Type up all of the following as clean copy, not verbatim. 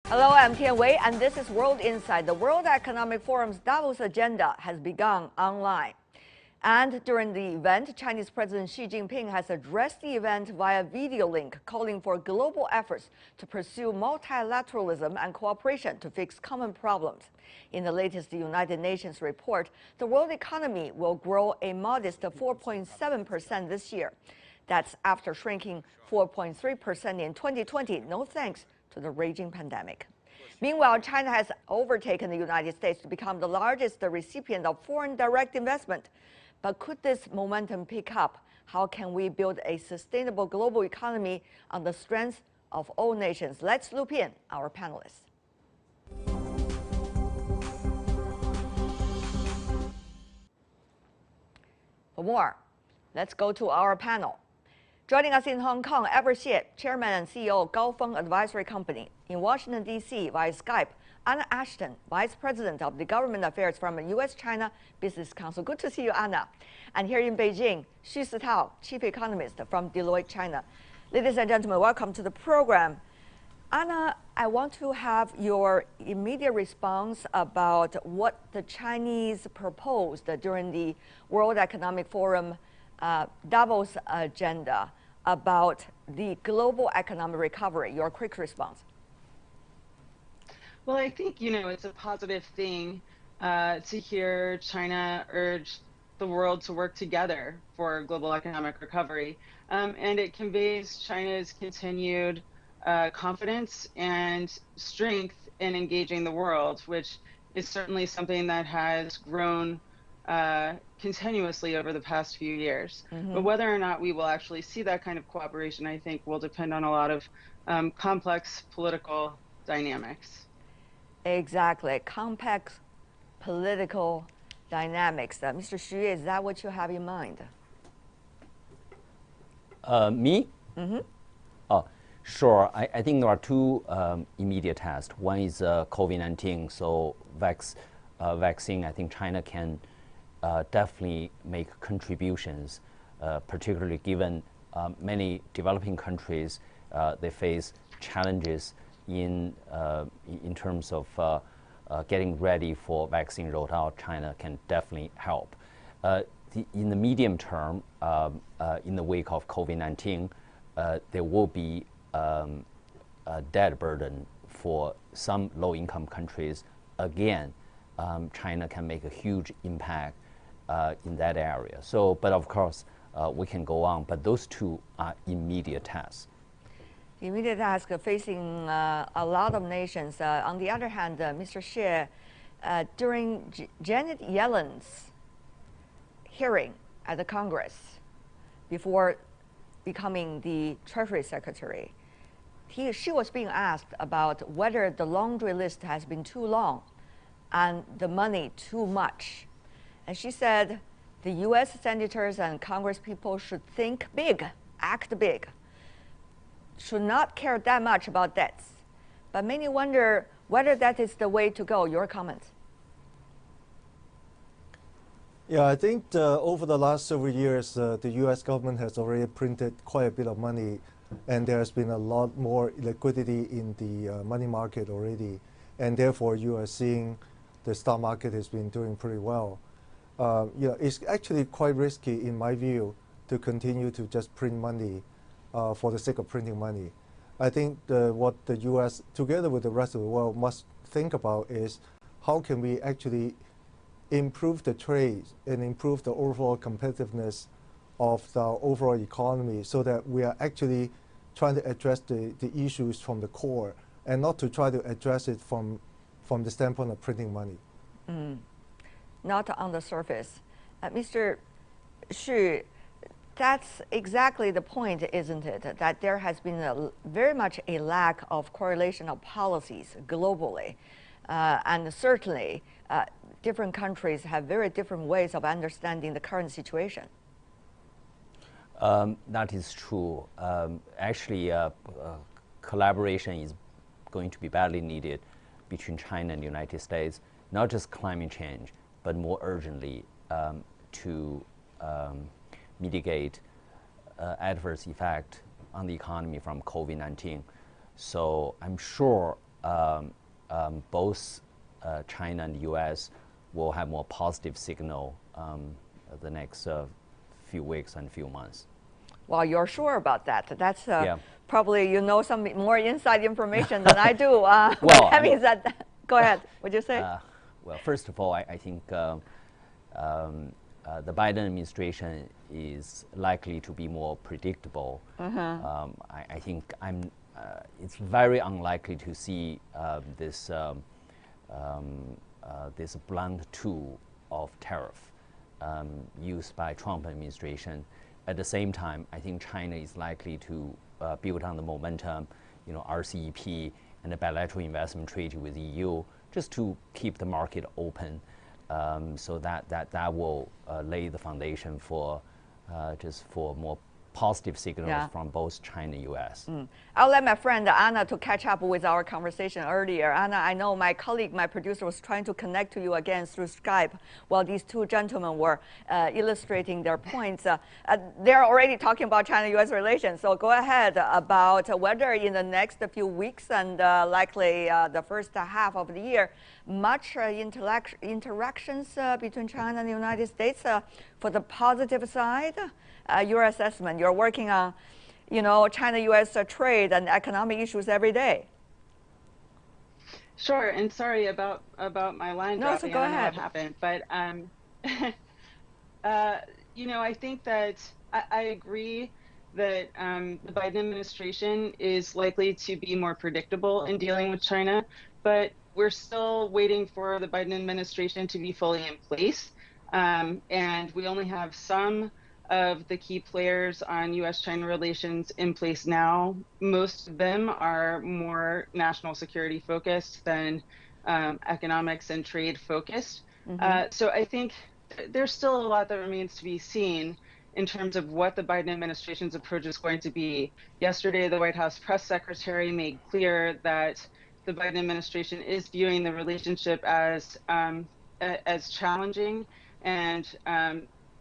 Hello, I'm Tian Wei, and this is World Insight. The World Economic Forum's Davos agenda has begun online. And during the event, Chinese President Xi Jinping has addressed the event via video link, calling for global efforts to pursue multilateralism and cooperation to fix common problems. In the latest United Nations report, the world economy will grow a modest 4.7% this year. That's after shrinking 4.3% in 2020, no thanks to the raging pandemic. Meanwhile, China has overtaken the United States to become the largest recipient of foreign direct investment. But could this momentum pick up? How can we build a sustainable global economy on the strength of all nations? Let's loop in our panelists. For more, let's go to our panel. Joining us in Hong Kong, Everett Xie, Chairman and CEO of Gaofeng Advisory Company. In Washington, D.C., via Skype, Anna Ashton, Vice President of the Government Affairs from the U.S.-China Business Council. Good to see you, Anna. And here in Beijing, Xu Sitao, Chief Economist from Deloitte China. Ladies and gentlemen, welcome to the program. Anna, I want to have your immediate response about what the Chinese proposed during the World Economic Forum Davos agenda about the global economic recovery. Your quick response. Well, I think, it's a positive thing to hear China urge the world to work together for global economic recovery. And it conveys China's continued confidence and strength in engaging the world, which is certainly something that has grown continuously over the past few years. Mm-hmm. But whether or not we will actually see that kind of cooperation, I think, will depend on a lot of complex political dynamics. Exactly, complex political dynamics. Mr. Xu, is that what you have in mind? Me? Mm-hmm. Oh, sure. I think there are two immediate tasks. One is COVID-19, so vaccine. I think China can definitely make contributions, particularly given many developing countries, they face challenges in terms of getting ready for vaccine rollout. China can definitely help. In the medium term, in the wake of COVID-19, there will be a debt burden for some low-income countries. Again, China can make a huge impact in that area. So, but of course, we can go on, but those two are immediate tasks. The immediate task facing a lot of nations. On the other hand, Mr. Xie, during Janet Yellen's hearing at the Congress before becoming the Treasury Secretary, she was being asked about whether the laundry list has been too long and the money too much. And she said the U.S. senators and Congress people should think big, act big, should not care that much about debts. But many wonder whether that is the way to go. Your comments? Yeah, I think over the last several years, the U.S. government has already printed quite a bit of money, and there has been a lot more liquidity in the money market already. And therefore, you are seeing the stock market has been doing pretty well. It's actually quite risky, in my view, to continue to just print money for the sake of printing money. I think what the U.S., together with the rest of the world, must think about is how can we actually improve the trade and improve the overall competitiveness of the overall economy so that we are actually trying to address the issues from the core and not to try to address it from the standpoint of printing money. Not on the surface. Mr. Xu, that's exactly the point, isn't it? That there has been very much a lack of correlation of policies globally. And certainly, different countries have very different ways of understanding the current situation. That is true. Actually, collaboration is going to be badly needed between China and the United States, not just climate change, but more urgently to mitigate adverse effect on the economy from COVID-19. So I'm sure both China and the U.S. will have more positive signal the next few weeks and few months. Well, you're sure about that. That's probably you know some more inside information than I do. Well, having said that, go ahead. Would you say? Well, first of all, I think the Biden administration is likely to be more predictable. I think it's very unlikely to see this blunt tool of tariff used by Trump administration. At the same time, I think China is likely to build on the momentum, RCEP and the bilateral investment treaty with the EU, just to keep the market open, so that will lay the foundation for more positive signals from both China and U.S. I'll let my friend Anna to catch up with our conversation earlier. Anna, I know my colleague, my producer, was trying to connect to you again through Skype while these two gentlemen were illustrating their points. They're already talking about China-U.S. relations, so go ahead about whether in the next few weeks and likely the first half of the year, much interactions between China and the United States for the positive side. Your assessment. You're working on, China-U.S. trade and economic issues every day. Sure, and sorry about my line dropping. So go ahead. I don't know what happened, but I think that I agree that the Biden administration is likely to be more predictable in dealing with China, but we're still waiting for the Biden administration to be fully in place, and we only have some of the key players on U.S.-China relations in place now. Most of them are more national security focused than economics and trade focused. So I think there's still a lot that remains to be seen in terms of what the Biden administration's approach is going to be. Yesterday, the White House press secretary made clear that the Biden administration is viewing the relationship as challenging and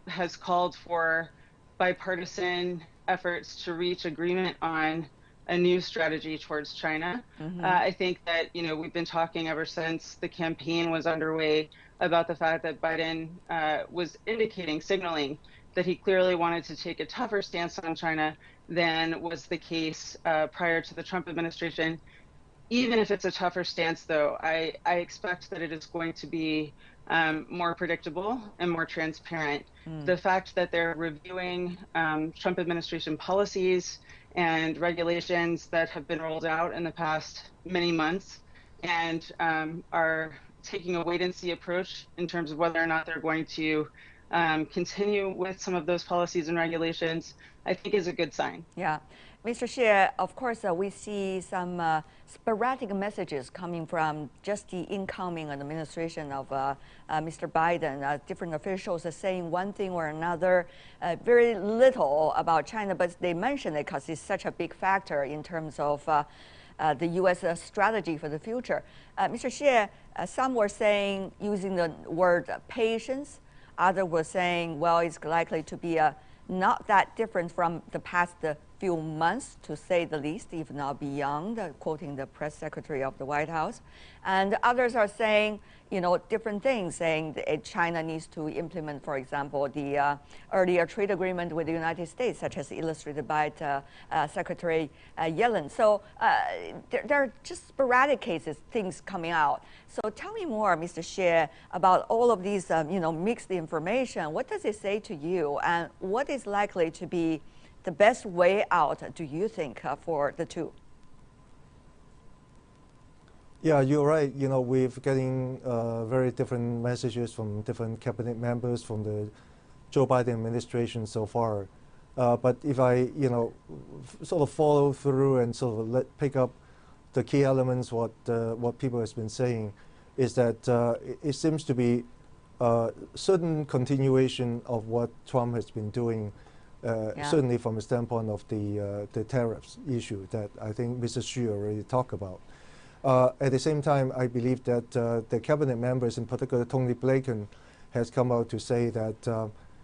has called for bipartisan efforts to reach agreement on a new strategy towards China. I think that, we've been talking ever since the campaign was underway about the fact that Biden was signaling that he clearly wanted to take a tougher stance on China than was the case prior to the Trump administration. Even if it's a tougher stance, though, I expect that it is going to be more predictable and more transparent. The fact that they're reviewing Trump administration policies and regulations that have been rolled out in the past many months and are taking a wait-and-see approach in terms of whether or not they're going to continue with some of those policies and regulations, I think is a good sign. Yeah. Mr. Xie, of course, we see some sporadic messages coming from just the incoming administration of Mr. Biden. Different officials are saying one thing or another, very little about China, but they mention it because it's such a big factor in terms of the U.S. strategy for the future. Mr. Xie, some were saying, using the word patience. Others were saying, well, it's likely to be not that different from the past few months, to say the least, if not beyond, quoting the press secretary of the White House. And others are saying, different things, saying that China needs to implement, for example, the earlier trade agreement with the United States, such as illustrated by Secretary Yellen. So there are just sporadic cases, things coming out. So tell me more, Mr. Xie, about all of these, mixed information. What does it say to you, and what is likely to be the best way out, do you think, for the two? Yeah, you're right. We're getting very different messages from different cabinet members from the Joe Biden administration so far. But if I, sort of follow through and sort of pick up the key elements, what people has been saying, is that it seems to be a certain continuation of what Trump has been doing. Certainly from the standpoint of the tariffs issue that I think Mr. Xi already talked about. At the same time, I believe that the cabinet members, in particular Tony Blinken, has come out to say that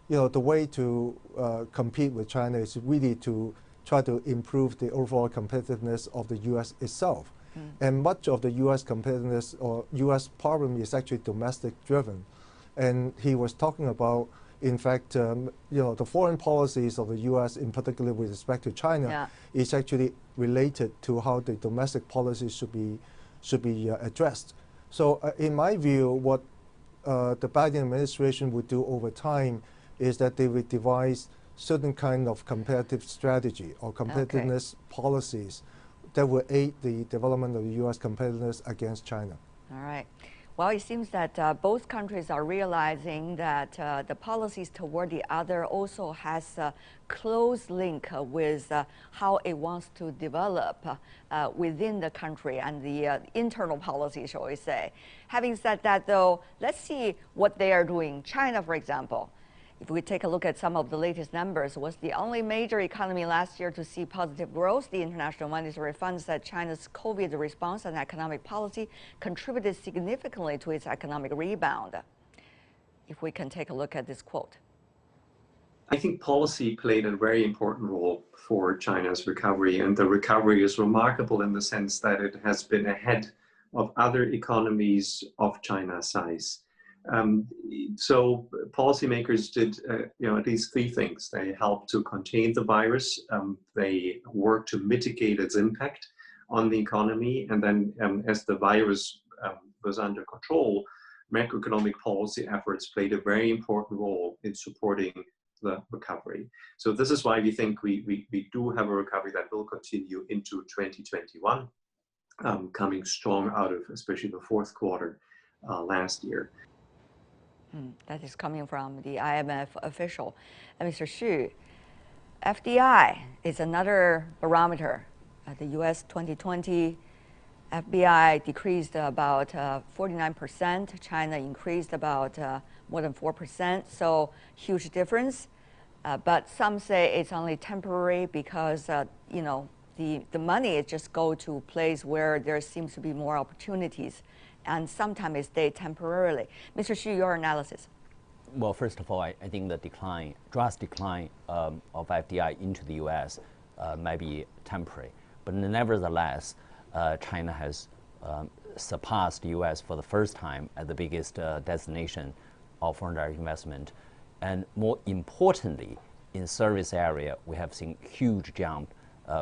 the way to compete with China is really to try to improve the overall competitiveness of the U.S. itself, And much of the U.S. competitiveness or U.S. problem is actually domestic driven. And he was talking about, in fact, the foreign policies of the U.S., in particular with respect to China, is actually related to how the domestic policies should be addressed. So in my view, what the Biden administration would do over time is that they would devise certain kind of competitive strategy or competitiveness policies that will aid the development of the U.S. competitiveness against China. All right. Well, it seems that both countries are realizing that the policies toward the other also has a close link with how it wants to develop within the country and the internal policy, shall we say. Having said that, though, let's see what they are doing. China, for example, if we take a look at some of the latest numbers, was the only major economy last year to see positive growth. The International Monetary Fund said China's COVID response and economic policy contributed significantly to its economic rebound. If we can take a look at this quote. I think policy played a very important role for China's recovery, and the recovery is remarkable in the sense that it has been ahead of other economies of China's size. So policymakers did, at least three things. They helped to contain the virus. They worked to mitigate its impact on the economy. And then as the virus was under control, macroeconomic policy efforts played a very important role in supporting the recovery. So this is why we think we do have a recovery that will continue into 2021, coming strong out of especially the fourth quarter last year. That is coming from the IMF official. And Mr. Xu, FDI is another barometer. The U.S. 2020 FDI decreased about 49%. China increased about more than 4%. So huge difference. But some say it's only temporary because the money just go to a place where there seems to be more opportunities. And sometimes it stays temporarily. Mr. Xu, your analysis. Well, first of all, I think the drastic decline of FDI into the U.S. Might be temporary. But nevertheless, China has surpassed the U.S. for the first time as the biggest destination of foreign direct investment. And more importantly, in service area, we have seen huge jump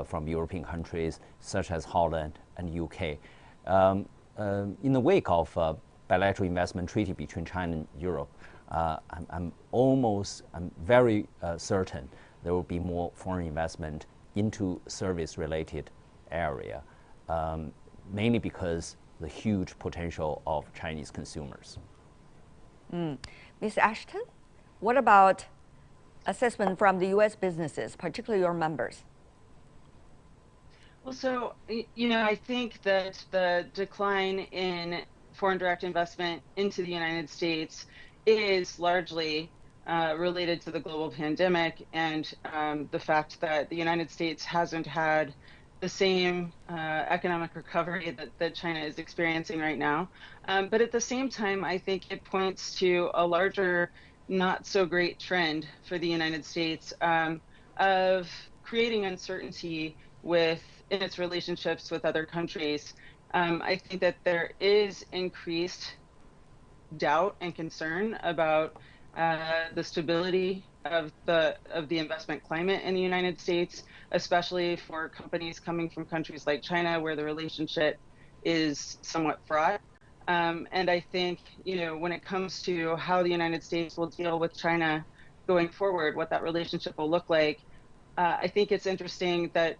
from European countries such as Holland and UK. In the wake of bilateral investment treaty between China and Europe, I'm very certain there will be more foreign investment into service-related area, mainly because the huge potential of Chinese consumers. Ms. Ashton, what about assessment from the U.S. businesses, particularly your members? Well, so, I think that the decline in foreign direct investment into the United States is largely related to the global pandemic and the fact that the United States hasn't had the same economic recovery that China is experiencing right now. But at the same time, I think it points to a larger, not so great trend for the United States of creating uncertainty in its relationships with other countries. I think that there is increased doubt and concern about the stability of the investment climate in the United States, especially for companies coming from countries like China, where the relationship is somewhat fraught. And I think, when it comes to how the United States will deal with China going forward, what that relationship will look like, I think it's interesting that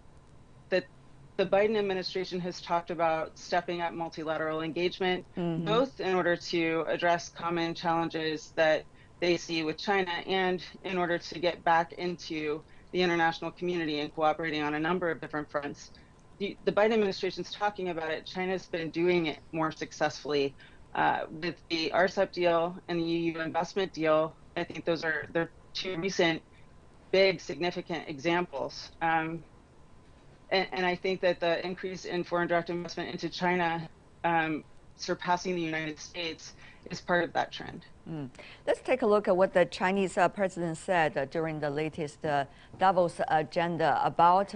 the Biden administration has talked about stepping up multilateral engagement, both in order to address common challenges that they see with China and in order to get back into the international community and cooperating on a number of different fronts. The Biden administration's talking about it. China's been doing it more successfully with the RCEP deal and the EU investment deal. I think they're two recent big significant examples. And I think that the increase in foreign direct investment into China surpassing the United States is part of that trend. Let's take a look at what the Chinese president said during the latest Davos agenda about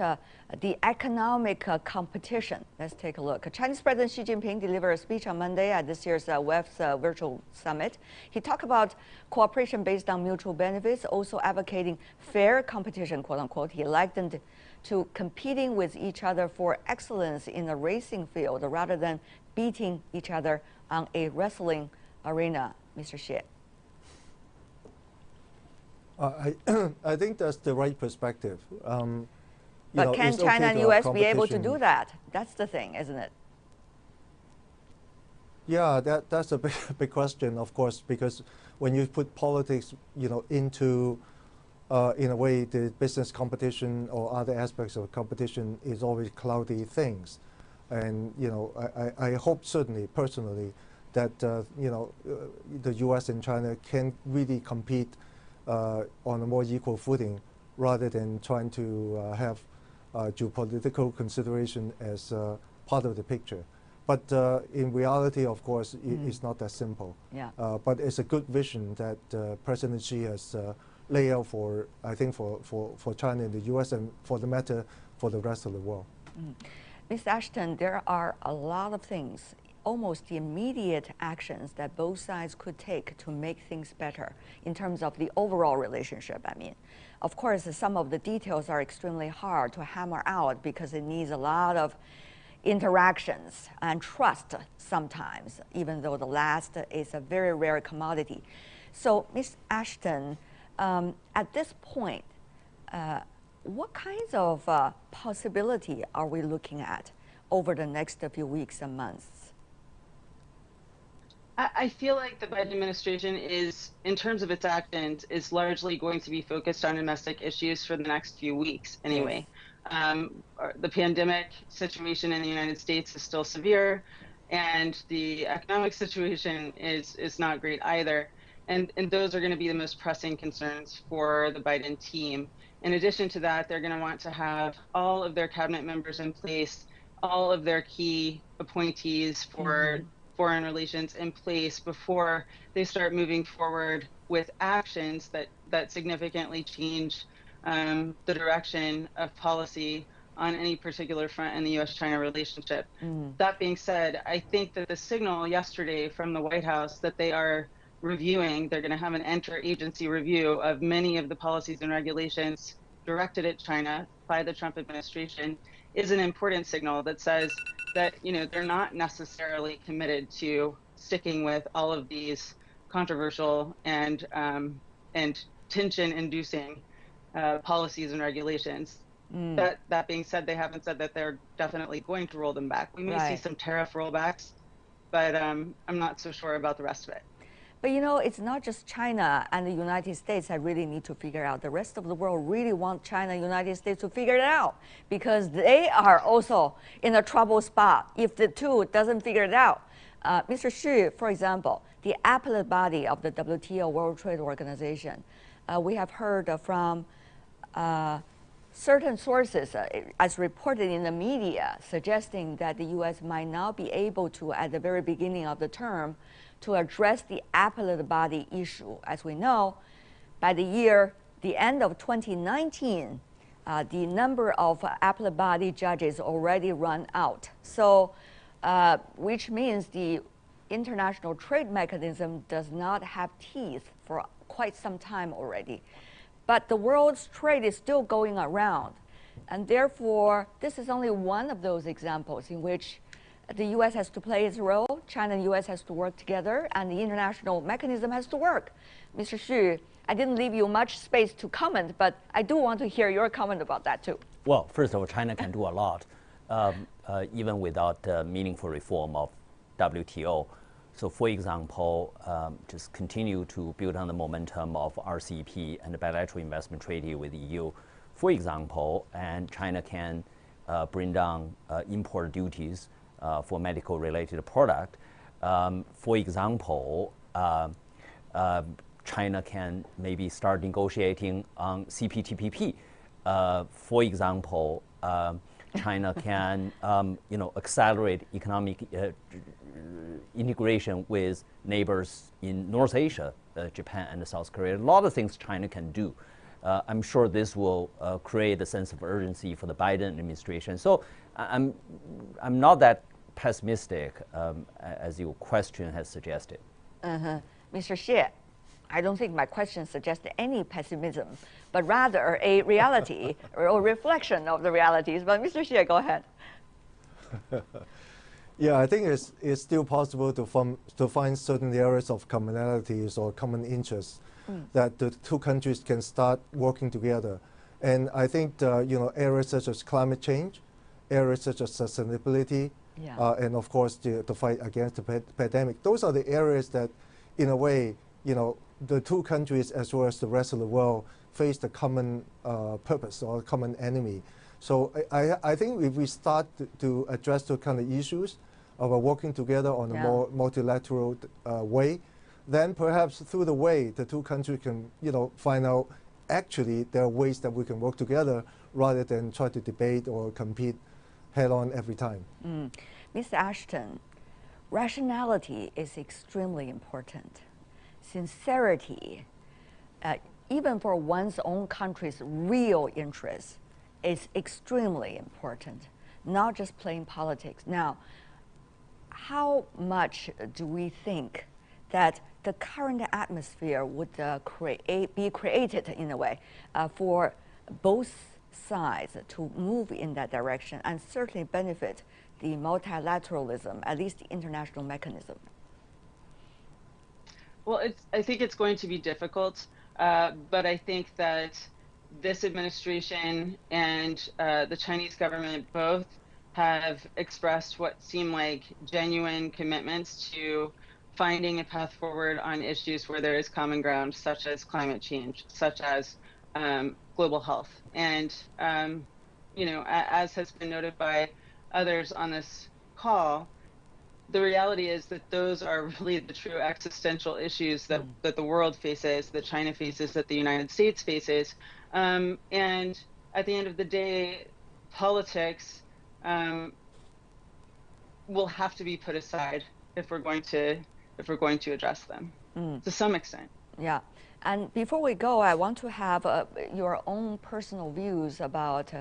the economic competition. Let's take a look. Chinese President Xi Jinping delivered a speech on Monday at this year's WEF's virtual summit. He talked about cooperation based on mutual benefits, also advocating fair competition, quote unquote. He likened to competing with each other for excellence in the racing field rather than beating each other on a wrestling arena. Mr. Xi. I think that's the right perspective. But can China and U.S. be able to do that? That's the thing, isn't it? Yeah, that's a big question, of course, because when you put politics, into, in a way, the business competition or other aspects of competition is always cloudy things. And, I hope certainly, personally, that, the U.S. and China can really compete on a more equal footing rather than trying to have geopolitical consideration as part of the picture. But in reality, of course, it's not that simple. Yeah. But it's a good vision that President Xi has laid out for, I think, for China and the U.S. and for the matter for the rest of the world. Ms. Ashton, there are a lot of things, almost immediate actions that both sides could take to make things better in terms of the overall relationship, I mean. Of course, some of the details are extremely hard to hammer out because it needs a lot of interactions and trust sometimes, even though the last is a very rare commodity. So, Ms. Ashton, at this point, what kinds of possibility are we looking at over the next few weeks and months? I feel like the Biden administration is, in terms of its actions, is largely going to be focused on domestic issues for the next few weeks anyway. Yes. The pandemic situation in the United States is still severe, and the economic situation is not great either. And those are going to be the most pressing concerns for the Biden team. In addition to that, they're going to want to have all of their cabinet members in place, all of their key appointees for foreign relations in place before they start moving forward with actions that significantly change the direction of policy on any particular front in the U.S.-China relationship. That being said, I think that the signal yesterday from the White House that they are reviewing, they're going to have an interagency review of many of the policies and regulations directed at China by the Trump administration, is an important signal that says that they're not necessarily committed to sticking with all of these controversial and tension-inducing policies and regulations. That being said, they haven't said that they're definitely going to roll them back. We may see some tariff rollbacks, but I'm not so sure about the rest of it. But it's not just China and the United States that really need to figure out. The rest of the world really want China and the United States to figure it out because they are also in a trouble spot if the two doesn't figure it out. Mr. Xi, for example, the appellate body of the WTO, World Trade Organization, we have heard from certain sources, as reported in the media, suggesting that the U.S. might not be able to, at the very beginning of the term, to address the appellate body issue. As we know, by the end of 2019, the number of appellate body judges already run out. So, which means the international trade mechanism does not have teeth for quite some time already. But the world's trade is still going around. And therefore, this is only one of those examples in which the U.S. has to play its role, China and U.S. has to work together, and the international mechanism has to work. Mr. Xu, I didn't leave you much space to comment, but I do want to hear your comment about that too. Well, first of all, China can do a lot, even without meaningful reform of WTO. So, for example, just continue to build on the momentum of RCEP and the bilateral investment treaty with the EU. For example, and China can bring down import duties for medical-related product. For example, China can maybe start negotiating on CPTPP. For example, China can accelerate economic integration with neighbors in North Asia, Japan and South Korea. A lot of things China can do. I'm sure this will create a sense of urgency for the Biden administration. So I'm not that pessimistic as your question has suggested. Mr. Xie, I don't think my question suggested any pessimism, but rather a reality or reflection of the realities. But Mr. Xie, go ahead. Yeah, I think it's still possible to find certain areas of commonalities or common interests that the two countries can start working together. And I think areas such as climate change, areas such as sustainability, and of course the fight against the pandemic. Those are the areas that, in a way, the two countries as well as the rest of the world face the common purpose or common enemy. So I think if we start to address those kind of issues of working together on a more multilateral way, then perhaps through the way the two countries can find out actually there are ways that we can work together rather than try to debate or compete head on every time. Ms. Ashton, rationality is extremely important. Sincerity, even for one's own country's real interests, is extremely important, not just playing politics. Now, how much do we think that the current atmosphere would be created in a way for both sides to move in that direction and certainly benefit the multilateralism, at least the international mechanism? Well, I think it's going to be difficult, but I think that this administration and the Chinese government both have expressed what seem like genuine commitments to finding a path forward on issues where there is common ground, such as climate change, such as global health. And, as has been noted by others on this call, the reality is that those are really the true existential issues that the world faces, that China faces, that the United States faces. And at the end of the day, politics will have to be put aside if we're going to address them to some extent. Yeah. And before we go, I want to have your own personal views about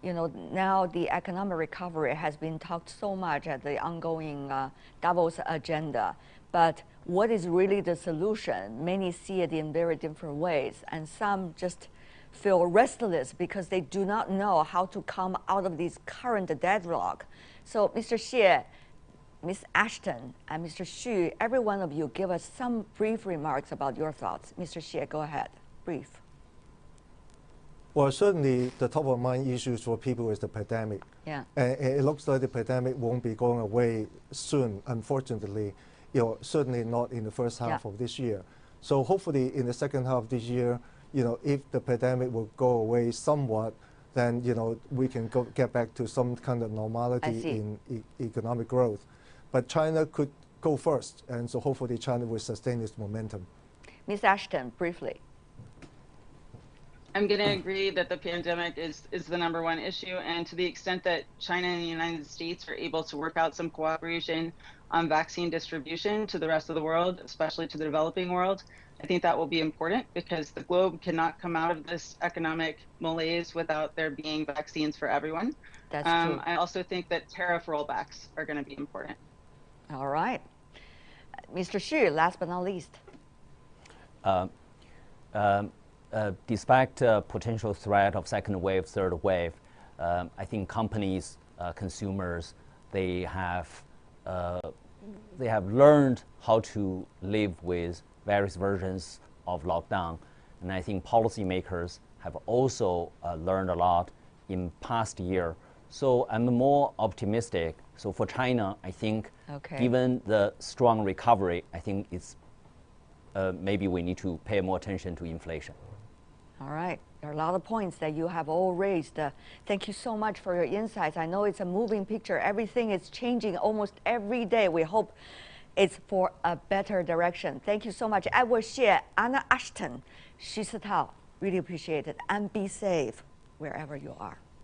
now the economic recovery has been talked so much at the ongoing Davos agenda, but what is really the solution? Many see it in very different ways, and some just feel restless because they do not know how to come out of this current deadlock. So, Mr. Xie, Ms. Ashton, and Mr. Xu, every one of you give us some brief remarks about your thoughts. Mr. Xie, go ahead. Brief. Well, certainly the top of mind issues for people is the pandemic. Yeah. And it looks like the pandemic won't be going away soon, unfortunately, certainly not in the first half of this year. So hopefully in the second half of this year, if the pandemic will go away somewhat, then, we can get back to some kind of normality in economic growth. But China could go first, and so hopefully China will sustain its momentum. Ms. Ashton, briefly. I'm going to agree that the pandemic is the #1 issue, and to the extent that China and the United States are able to work out some cooperation on vaccine distribution to the rest of the world, especially to the developing world, I think that will be important because the globe cannot come out of this economic malaise without there being vaccines for everyone. That's true. I also think that tariff rollbacks are going to be important. All right. Mr. Xu, last but not least. Despite potential threat of second wave, third wave, I think companies, consumers, they have learned how to live with various versions of lockdown, and I think policymakers have also learned a lot in past year. So I'm more optimistic. So for China, I think, given the strong recovery, I think it's maybe we need to pay more attention to inflation. All right. There are a lot of points that you have all raised. Thank you so much for your insights. I know it's a moving picture. Everything is changing almost every day. We hope it's for a better direction. Thank you so much. Edward Xie, Anna Ashton, Xu Citao. Really appreciate it. And be safe wherever you are.